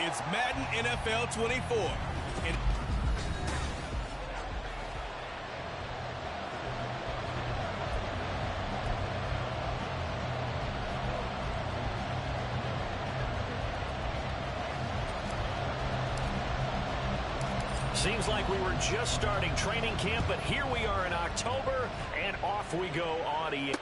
It's Madden NFL 24. And seems like we were just starting training camp, but here we are in October, and off we go on EA.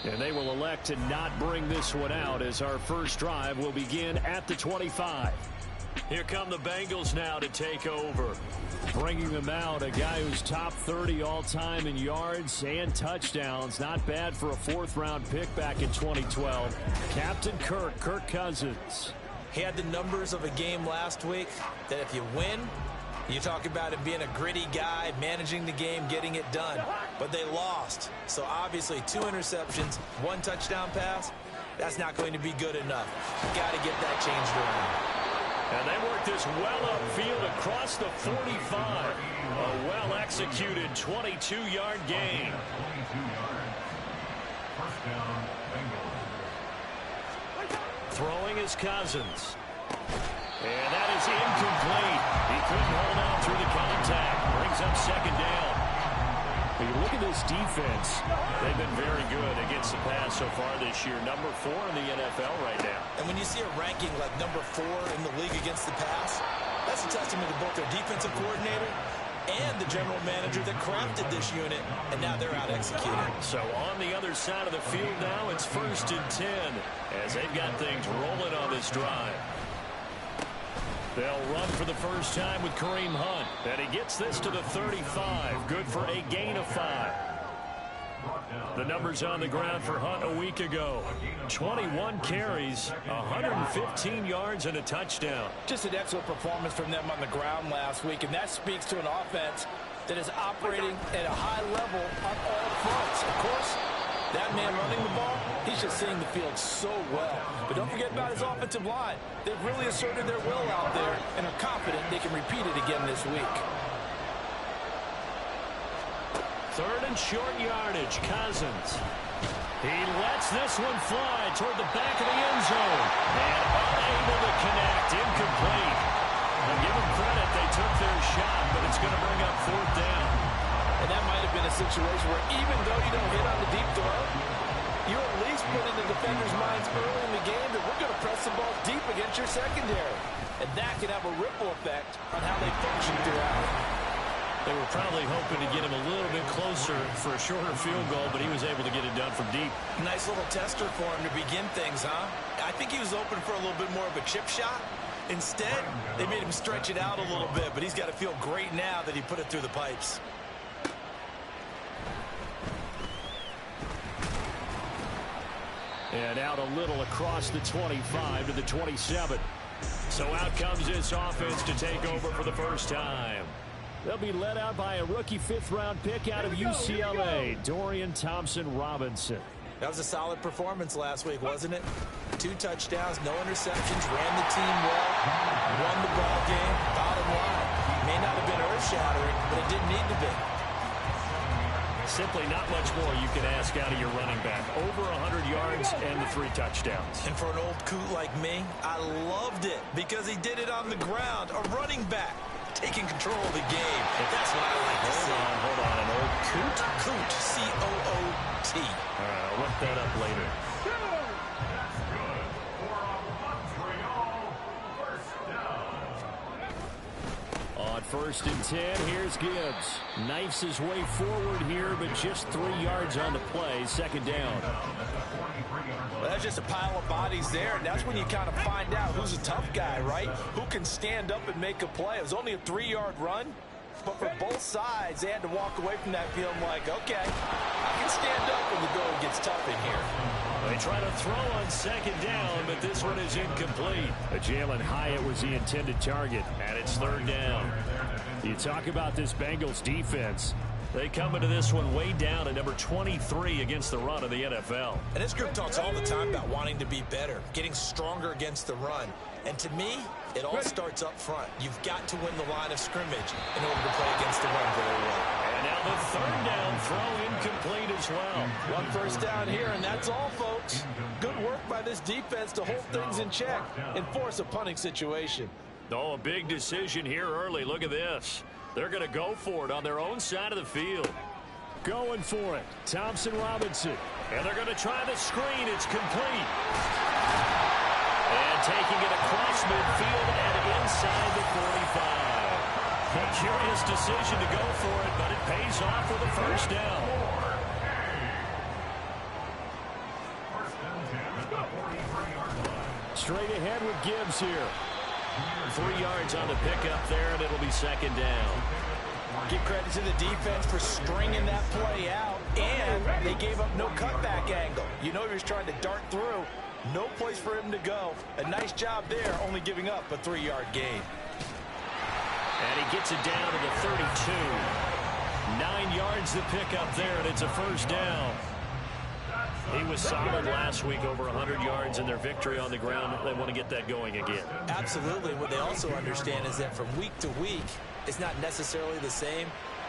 And they will elect to not bring this one out as our first drive will begin at the 25. Here come the Bengals now to take over. Bringing them out, a guy who's top 30 all-time in yards and touchdowns. Not bad for a fourth-round pick back in 2012. Captain Kirk Cousins. He had the numbers of a game last week that if you win, you talk about him being a gritty guy, managing the game, getting it done. But they lost. So obviously 2 interceptions, 1 touchdown pass, that's not going to be good enough. Got to get that changed around. And they work this well upfield across the 45. A well-executed 22-yard gain. Throwing is Cousins. And that is incomplete. He couldn't hold out through the contact. Brings up second down. When you look at this defense, they've been very good against the pass so far this year. Number 4 in the NFL right now. And when you see a ranking like number 4 in the league against the pass, that's a testament to both their defensive coordinator and the general manager that crafted this unit, and now they're out executing. So on the other side of the field now, it's 1st and 10 as they've got things rolling on this drive. They'll run for the first time with Kareem Hunt. And he gets this to the 35. Good for a gain of 5. The numbers on the ground for Hunt a week ago. 21 carries, 115 yards, and a touchdown. Just an excellent performance from them on the ground last week, and that speaks to an offense that is operating at a high level on all fronts. Of course, that man running the ball, he's just seeing the field so well. But don't forget about his offensive line. They've really asserted their will out there and are confident they can repeat it again this week. 3rd and short yardage, Cousins. He lets this one fly toward the back of the end zone. And unable to connect, incomplete. I'll give them credit, they took their shot, but it's going to bring up 4th down. And that might have been a situation where even though you don't hit on the deep throw, you at least put in the defender's minds early in the game that we're going to press the ball deep against your secondary. And that can have a ripple effect on how they function throughout. They were probably hoping to get him a little bit closer for a shorter field goal, but he was able to get it done from deep. Nice little tester for him to begin things, huh? I think he was open for a little bit more of a chip shot. Instead, they made him stretch it out a little bit, but he's got to feel great now that he put it through the pipes. And out a little across the 25 to the 27. So out comes this offense to take over for the first time. They'll be led out by a rookie 5th-round pick out of UCLA, Dorian Thompson-Robinson. That was a solid performance last week, wasn't it? 2 touchdowns, no interceptions, ran the team well, won the ball game. Bottom line, may not have been earth-shattering, but it didn't need to be. Simply not much more you can ask out of your running back. Over 100 yards and the 3 touchdowns. And for an old coot like me, I loved it because he did it on the ground. A running back taking control of the game. That's what I like to see. Hold on. An old coot? Coot. C-O-O-T. All right, I'll look that up later. On 1st and 10, here's Gibbs. Knifes his way forward here, but just 3 yards on the play. 2nd down. Well, that's just a pile of bodies there, and that's when you kind of find out who's a tough guy, right? Who can stand up and make a play. It was only a 3-yard run, but for both sides, they had to walk away from that feeling like, okay, I can stand up when the going gets tough in here. They try to throw on 2nd down, but this one is incomplete. Jalen Hyatt was the intended target, and it's 3rd down. You talk about this Bengals defense. They come into this one way down at number 23 against the run of the NFL. And this group talks all the time about wanting to be better, getting stronger against the run. And to me, it all starts up front. You've got to win the line of scrimmage in order to play against the run very well. And now the third down throw incomplete as well. One first down here, and that's all, folks. Good work by this defense to hold things in check and force a punting situation. Oh, a big decision here early. Look at this. They're going to go for it on their own side of the field. Going for it. Thompson Robinson. And they're going to try the screen. It's complete. And taking it across midfield and inside the 45. A curious decision to go for it, but it pays off with a first down. Straight ahead with Gibbs here. 3 yards on the pickup there, and it'll be second down. Give credit to the defense for stringing that play out, and they gave up no cutback angle. You know he was trying to dart through. No place for him to go. A nice job there, only giving up a 3-yard gain. And he gets it down to the 32. 9 yards to pick up there, and it's a first down. He was solid last week, over 100 yards in their victory on the ground. They want to get that going again. Absolutely. What they also understand is that from week to week, it's not necessarily the same,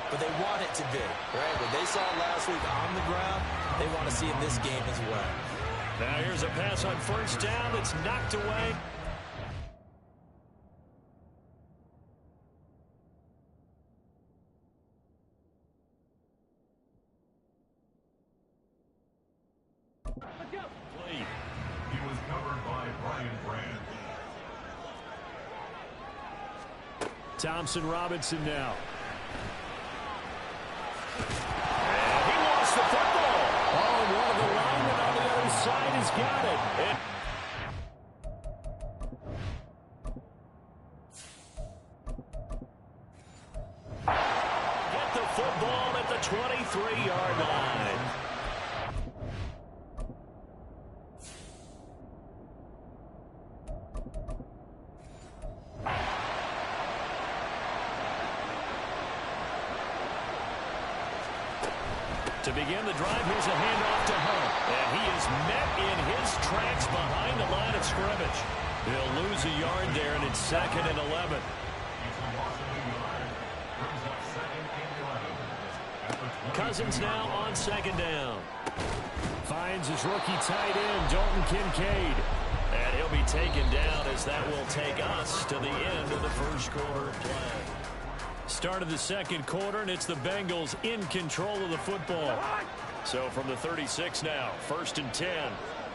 but they want it to be, right? What they saw last week on the ground, they want to see in this game as well. Now here's a pass on first down that's knocked away. He was covered by Brian Brand. Thompson Robinson now. And he lost the football. Oh, one of the linemen on the other side has got it. Get the football at the 23-yard line. To begin the drive, here's a handoff to Hunt. And he is met in his tracks behind the line of scrimmage. He'll lose a yard there, and it's second and 11. Cousins now on second down. Finds his rookie tight end, Dalton Kincaid. And he'll be taken down as that will take us to the end of the first quarter of play. Start of the second quarter, and it's the Bengals in control of the football. So from the 36 now, first and 10.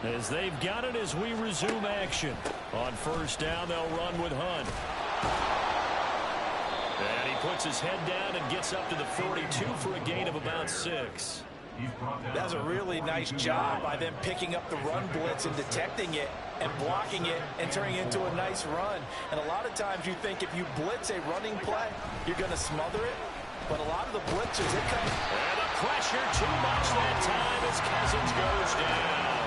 As they've got it as we resume action. On first down, they'll run with Hunt. And he puts his head down and gets up to the 42 for a gain of about 6. That's a really nice job by them picking up the run blitz and detecting it and blocking it and turning it into a nice run. And a lot of times you think if you blitz a running play, you're going to smother it. But a lot of the blitzers, they come. And the pressure too much that time as Cousins goes down.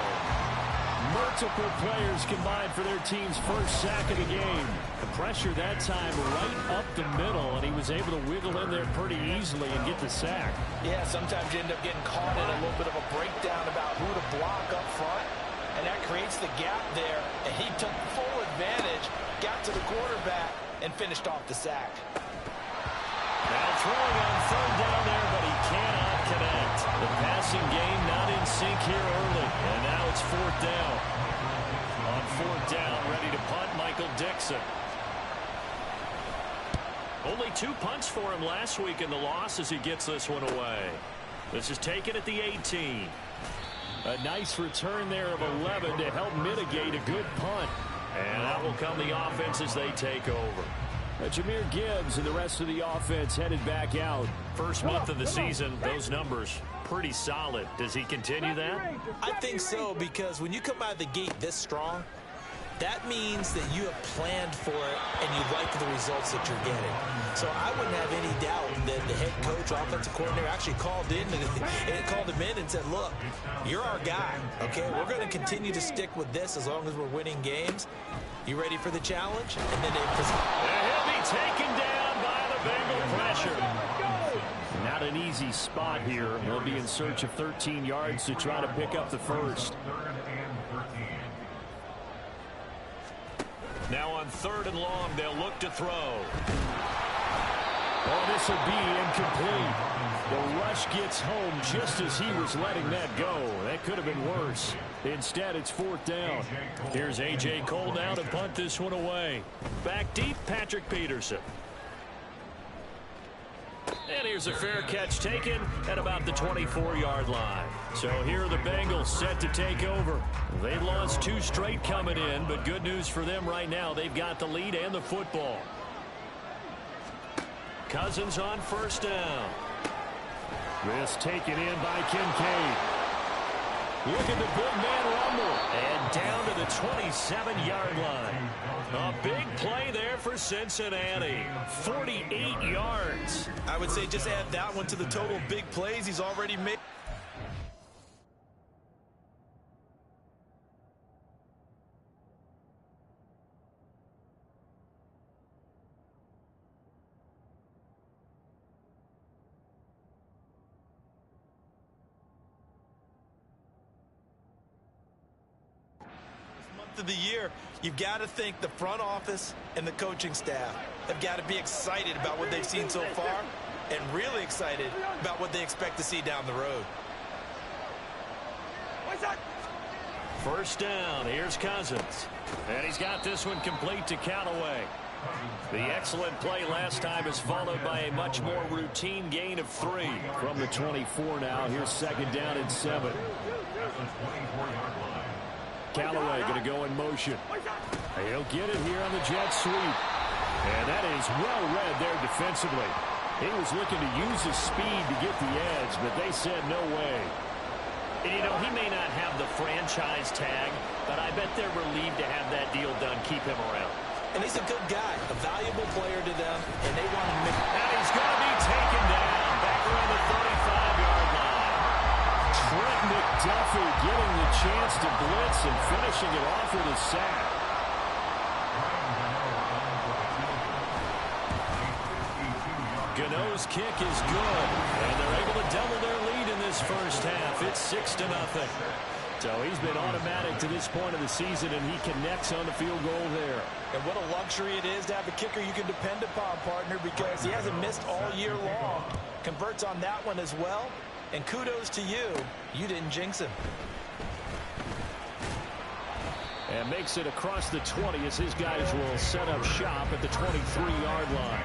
Multiple players combined for their team's first sack of the game. The pressure that time right up the middle, and he was able to wiggle in there pretty easily and get the sack. Yeah, sometimes you end up getting caught in a little bit of a breakdown about who to block up front, and that creates the gap there, and he took full advantage, got to the quarterback, and finished off the sack. Now throwing on third down there, but he cannot connect. The passing game not in sync here early, and now it's fourth down. On fourth down, ready to punt, Michael Dixon. Only 2 punts for him last week in the loss as he gets this one away. This is taken at the 18. A nice return there of 11 to help mitigate a good punt. And out will come the offense as they take over. Jahmyr Gibbs and the rest of the offense headed back out. First month of the season, those numbers pretty solid. Does he continue that? I think so, because when you come out of the gate this strong, that means that you have planned for it and you like the results that you're getting. So I wouldn't have any doubt that the head coach, offensive coordinator actually called him in and said, look, you're our guy, okay? We're going to continue to stick with this as long as we're winning games. You ready for the challenge? And then he'll be taken down by the Bengal pressure. Not an easy spot here. They'll be in search of 13 yards to try to pick up the first. Now on 3rd and long, they'll look to throw. Oh, this will be incomplete. The rush gets home just as he was letting that go. That could have been worse. Instead, it's 4th down. Here's A.J. Cole now to punt this one away. Back deep, Patrick Peterson. And here's a fair catch taken at about the 24-yard line. So here are the Bengals set to take over. They lost 2 straight coming in, but good news for them right now. They've got the lead and the football. Cousins on 1st down. This taken in by Kincaid. Look at the big man rumble. And down to the 27-yard line. A big play there for Cincinnati. 48 yards. I would say just add that one to the total big plays he's already made. Of the year, you've got to think the front office and the coaching staff have got to be excited about what they've seen so far and really excited about what they expect to see down the road. 1st down. Here's Cousins. And he's got this one complete to Callaway. The excellent play last time is followed by a much more routine gain of 3. From the 24 now, here's 2nd down and 7. Callaway going to go in motion. He'll get it here on the jet sweep. And that is well read there defensively. He was looking to use his speed to get the edge, but they said no way. And, you know, he may not have the franchise tag, but I bet they're relieved to have that deal done, keep him around. And he's a good guy, a valuable player to them, and they want to make... And he's going to be taken down back around the 35-yard line. Trent McDuffie getting the chance to blitz and finishing it off with a sack. Gano's kick is good, and they're able to double their lead in this first half. It's 6-0. So he's been automatic to this point of the season, and he connects on the field goal there. And what a luxury it is to have a kicker you can depend upon, partner, because he hasn't missed all year long. Converts on that one as well. And kudos to you. You didn't jinx him. And makes it across the 20 as his guys will set up shop at the 23-yard line.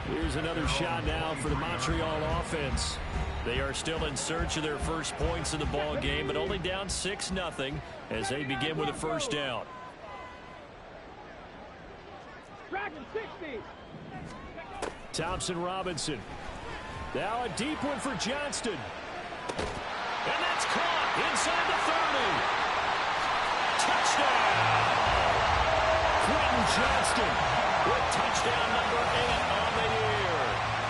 Here's another shot now for the Montreal offense. They are still in search of their first points in the ball game, but only down 6-0 as they begin with a 1st down. Thompson Robinson. Now a deep one for Johnston. And that's caught inside the 30. Touchdown! Quentin Johnston with touchdown number 8 on the year.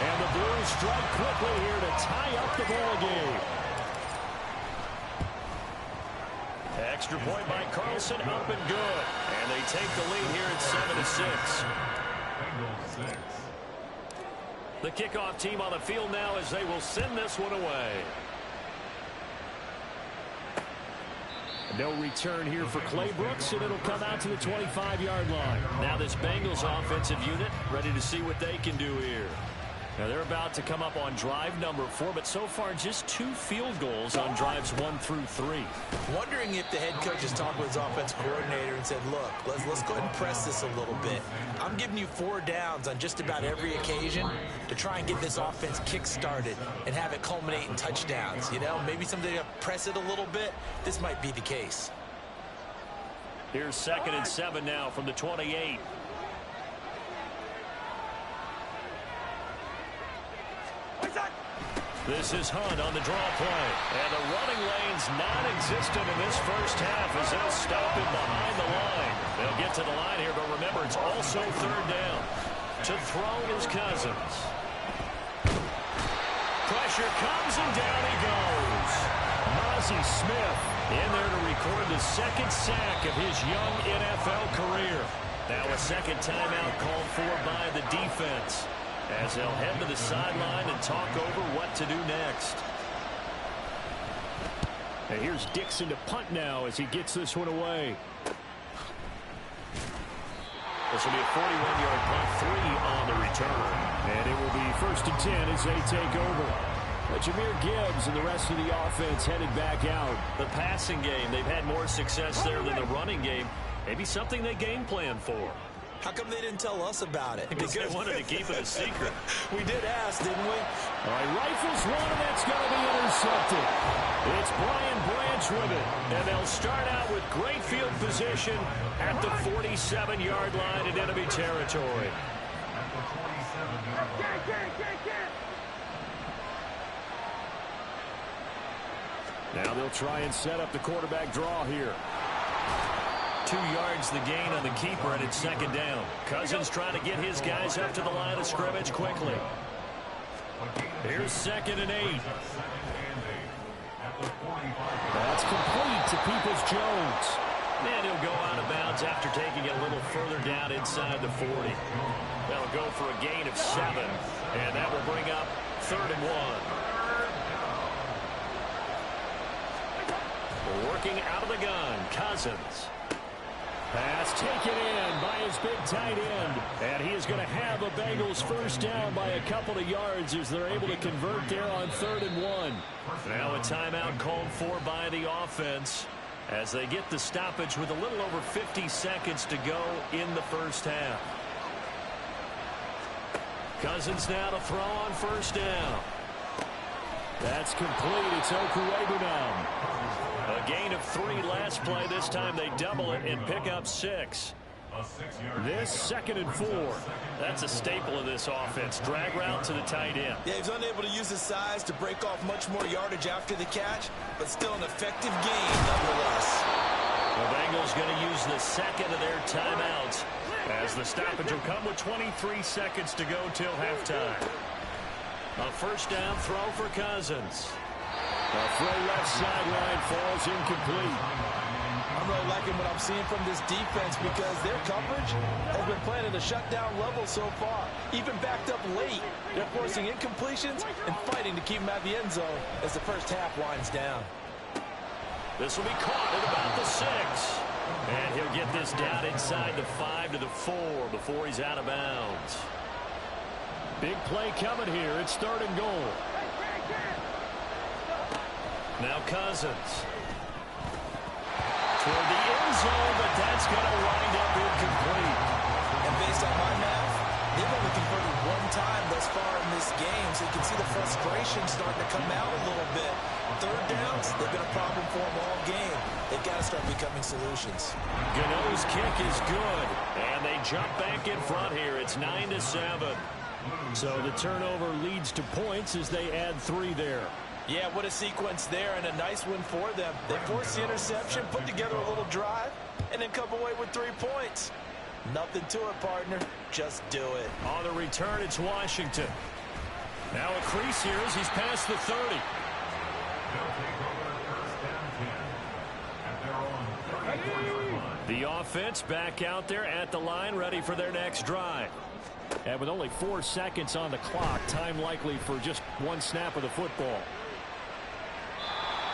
And the Blues strike quickly here to tie up the ball game. Extra point by Carlson, up and good. And they take the lead here at 7-6. The kickoff team on the field now as they will send this one away. No return here for Clay Brooks, and it'll come out to the 25-yard line. Now this Bengals offensive unit ready to see what they can do here. Now they're about to come up on drive number 4, but so far just 2 field goals on drives 1 through 3. Wondering if the head coach has talked with his offense coordinator and said, look, let's go ahead and press this a little bit. I'm giving you 4 downs on just about every occasion to try and get this offense kick-started and have it culminate in touchdowns. You know, maybe something to press it a little bit. This might be the case. Here's 2nd and 7 now from the 28. This is Hunt on the draw play. And the running lane's non-existent in this first half as they'll stop him behind the line. They'll get to the line here, but remember, it's also 3rd down. To throw is Cousins. Pressure comes, and down he goes. Mozzie Smith in there to record the 2nd sack of his young NFL career. Now a 2nd timeout called for by the defense. as they'll head to the sideline and talk over what to do next. And here's Dixon to punt now as he gets this one away. This will be a 41-yard punt, 3 on the return. And it will be 1st and 10 as they take over. But Jahmyr Gibbs and the rest of the offense headed back out. The passing game, they've had more success there than the running game. Maybe something they game plan for. How come they didn't tell us about it? Because they wanted to keep it a secret. We did ask, didn't we? All right, rifles one, and that's going to be intercepted. It's Brian Branch with it. And they'll start out with great field position at the 47-yard line in enemy territory. Now they'll try and set up the quarterback draw here. 2 yards the gain on the keeper, and it's 2nd down. Cousins trying to get his guys up to the line of scrimmage quickly. Here's 2nd and 8. That's complete to Peoples-Jones. And he'll go out of bounds after taking it a little further down inside the 40. That'll go for a gain of 7, and that will bring up 3rd and 1. Working out of the gun, Cousins. Pass taken in by his big tight end. And he is going to have a Bengals first down by a couple of yards as they're able to convert there on 3rd and 1. Now a timeout called for by the offense as they get the stoppage with a little over 50 seconds to go in the first half. Cousins now to throw on 1st down. That's complete. It's Okuebu now. A gain of 3 last play. This time they double it and pick up 6. This 2nd and 4. That's a staple of this offense. Drag route to the tight end. Yeah, he's unable to use his size to break off much more yardage after the catch, but still an effective gain nonetheless. The Bengals going to use the 2nd of their timeouts as the stoppage will come with 23 seconds to go till halftime. A 1st down throw for Cousins. The throw left sideline falls incomplete. I'm really liking what I'm seeing from this defense because their coverage has been playing at a shutdown level so far. Even backed up late, they're forcing incompletions and fighting to keep them out of the end zone as the first half winds down. This will be caught at about the 6. And he'll get this down inside the 5 to the 4 before he's out of bounds. Big play coming here. It's 3rd and goal. Now Cousins. Toward the end zone, but that's going to wind up incomplete. And based on my math, they've only converted 1 time thus far in this game, so you can see the frustration starting to come out a little bit. 3rd downs, they've been a problem for them all game. They've got to start becoming solutions. Gano's kick is good, and they jump back in front here. It's 9-7. So the turnover leads to points as they add 3 there. Yeah, what a sequence there, and a nice one for them. They forced the interception, put together a little drive, and then come away with 3 points. Nothing to it, partner. Just do it. On the return, it's Washington. Now a crease here as he's past the 30. The offense back out there at the line, ready for their next drive. And with only 4 seconds on the clock, time likely for just 1 snap of the football.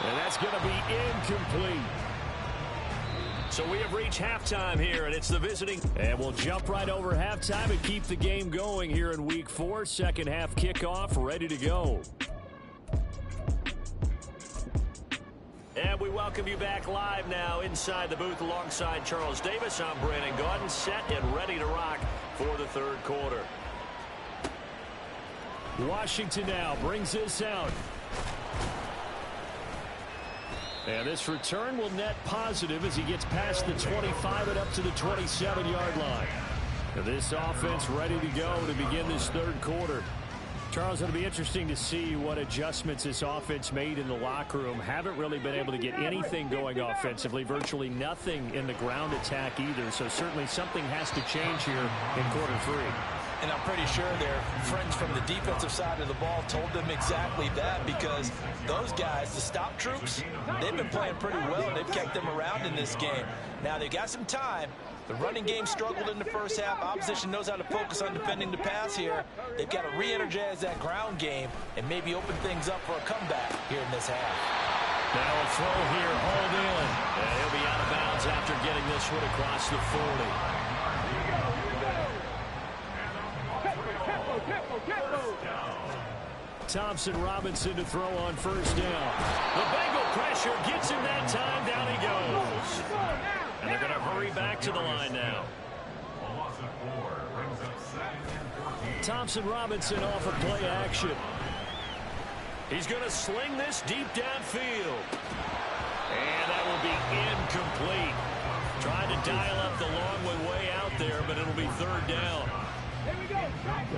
And that's going to be incomplete. So we have reached halftime here, and it's the visiting. And we'll jump right over halftime and keep the game going here in Week 4. Second half kickoff, ready to go. And we welcome you back live now inside the booth alongside Charles Davis. I'm Brandon Gaudin, set and ready to rock for the 3rd quarter. Washington now brings this out. And this return will net positive as he gets past the 25 and up to the 27-yard line. And this offense ready to go to begin this 3rd quarter. Charles, it'll be interesting to see what adjustments this offense made in the locker room. Haven't really been able to get anything going offensively, virtually nothing in the ground attack either. So certainly something has to change here in quarter 3. And I'm pretty sure their friends from the defensive side of the ball told them exactly that, because those guys, the stop troops, they've been playing pretty well. They've kept them around in this game. Now they've got some time. The running game struggled in the first half. Opposition knows how to focus on defending the pass here. They've got to re-energize that ground game and maybe open things up for a comeback here in this half. Now a throw here, hauled in. And he'll be out of bounds after getting this one across the 40. Thompson Robinson to throw on first down. The Bengal pressure gets him that time. Down he goes. And they're going to hurry back to the line now. Thompson Robinson off of play action. He's going to sling this deep downfield. And that will be incomplete. Trying to dial up the long way out there, but it'll be third down.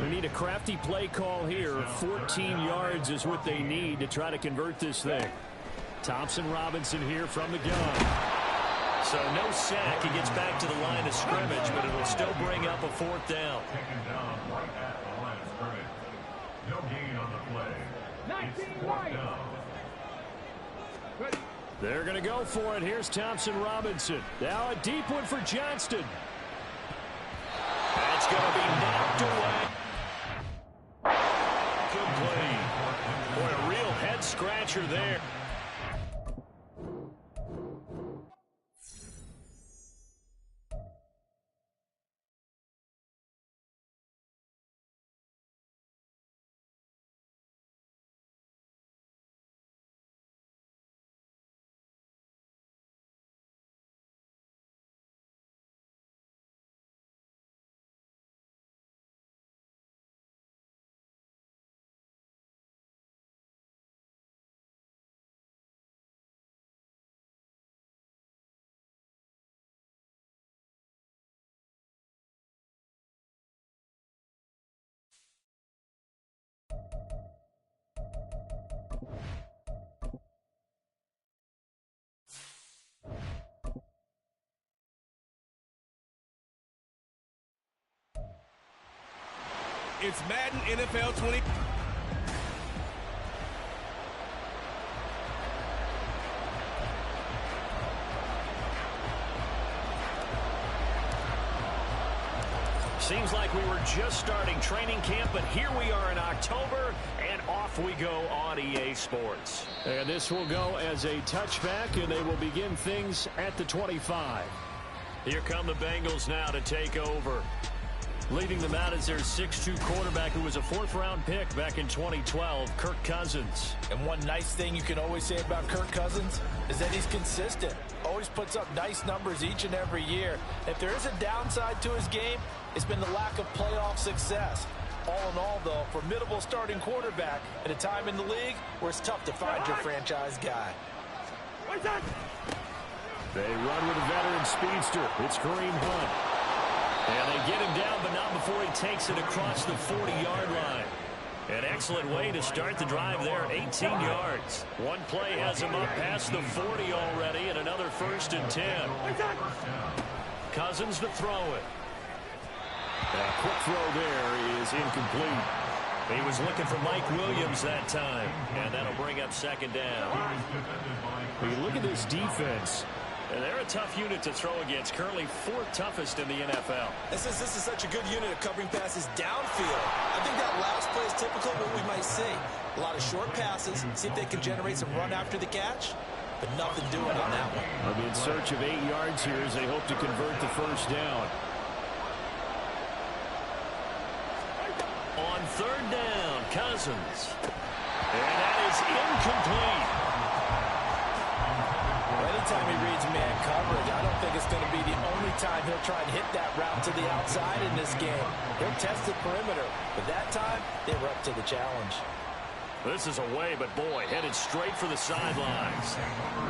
They need a crafty play call here. 14 yards is what they need to try to convert this thing. Thompson Robinson here from the gun. So no sack. He gets back to the line of scrimmage, but it'll still bring up a fourth down. Taken down right at the line of scrimmage. No gain on the play. It's fourth down. They're going to go for it. Here's Thompson Robinson. Now a deep one for Johnston. That's going to be knocked away. Complete. Boy, a real head-scratcher there. It's Madden NFL 20. Seems like we were just starting training camp, but here we are in October, and off we go on EA Sports. And this will go as a touchback, and they will begin things at the 25. Here come the Bengals now to take over. Leading them out is their 6'2 quarterback who was a fourth-round pick back in 2012, Kirk Cousins. And one nice thing you can always say about Kirk Cousins is that he's consistent. Always puts up nice numbers each and every year. If there is a downside to his game, it's been the lack of playoff success. All in all, though, formidable starting quarterback at a time in the league where it's tough to find your franchise guy. They run with a veteran speedster. It's Kareem Hunt. And they get him down, but not before he takes it across the 40-yard line. An excellent way to start the drive there, 18 yards. One play has him up past the 40 already, and another 1st and 10. Cousins to throw it. A quick throw there is incomplete. He was looking for Mike Williams that time, and that'll bring up 2nd down. When you look at this defense, and they're a tough unit to throw against, currently 4th toughest in the NFL. This is such a good unit of covering passes downfield. I think that last play is typical of what we might see. A lot of short passes, see if they can generate some run after the catch, but nothing doing on that one. They'll be in search of 8 yards here as they hope to convert the 1st down. On 3rd down, Cousins. And that is incomplete. Anytime he reads man coverage, I don't think it's going to be the only time he'll try and hit that route to the outside in this game. He'll test the perimeter, but that time, they were up to the challenge. This is away, but boy, headed straight for the sidelines.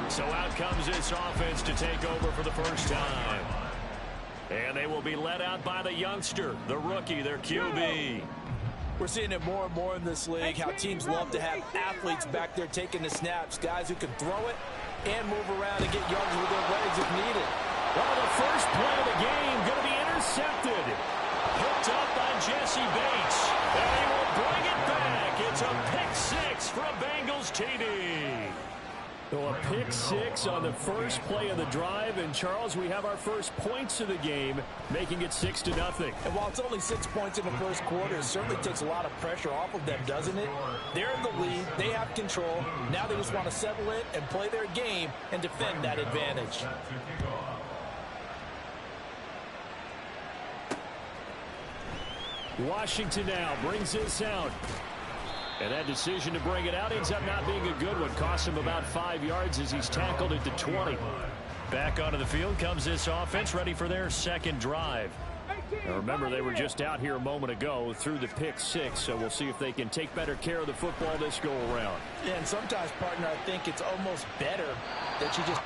So out comes this offense to take over for the first time. And they will be led out by the youngster, the rookie, their QB. We're seeing it more and more in this league, how teams love to have athletes back there taking the snaps, guys who can throw it and move around and get yards with their legs if needed. Well, the first play of the game going to be intercepted. Picked up by Jesse Bates. And he will bring it back. It's a pick six from Bengals TD. So a pick six on the first play of the drive. And, Charles, we have our first points of the game, making it 6-0. And while it's only 6 points in the first quarter, it certainly takes a lot of pressure off of them, doesn't it? They're in the lead. They have control. Now they just want to settle it and play their game and defend that advantage. Washington now brings this out. And that decision to bring it out ends up not being a good one. Costs him about 5 yards as he's tackled at the 20. Back onto the field comes this offense, ready for their second drive. Now remember, they were just out here a moment ago through the pick six, so we'll see if they can take better care of the football this go around. And sometimes, partner, I think it's almost better that you just